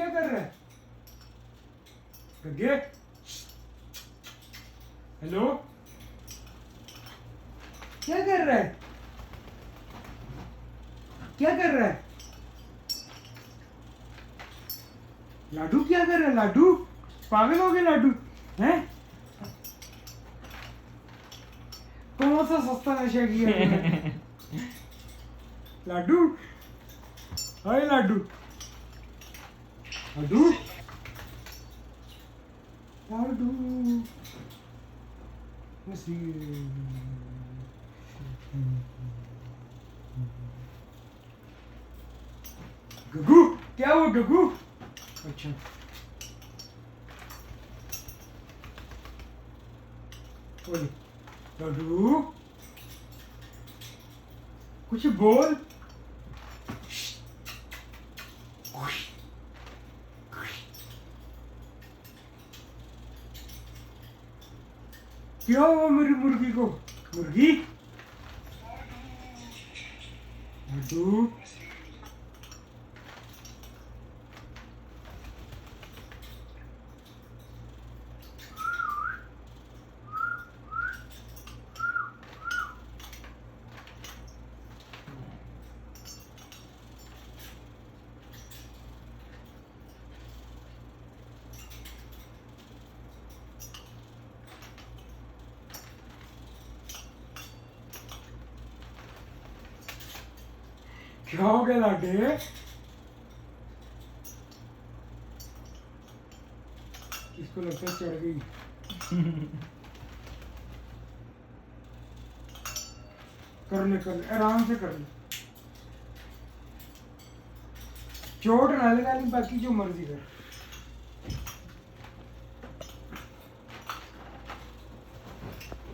क्या कर रहा है गगे? हेलो, क्या कर रहा है? क्या कर रहा है लाडू? क्या कर रहा है लाडू? पागल हो गए लाडू हैं? कौन सा सस्ता नशा किया तूने? लाडू, हाय लाडू, लाडू, लाडू, गगू, क्या हुआ गगू? अच्छा, बोल लाडू, कुछ बोल। क्या हुआ मेरी मुर्गी को? मुर्गी, लाडू, क्या हो गया लाडे? इसको लगता है चढ़ गई। कर ले आराम से कर ले, चोट ना लगा ली, बाकी जो मर्जी कर।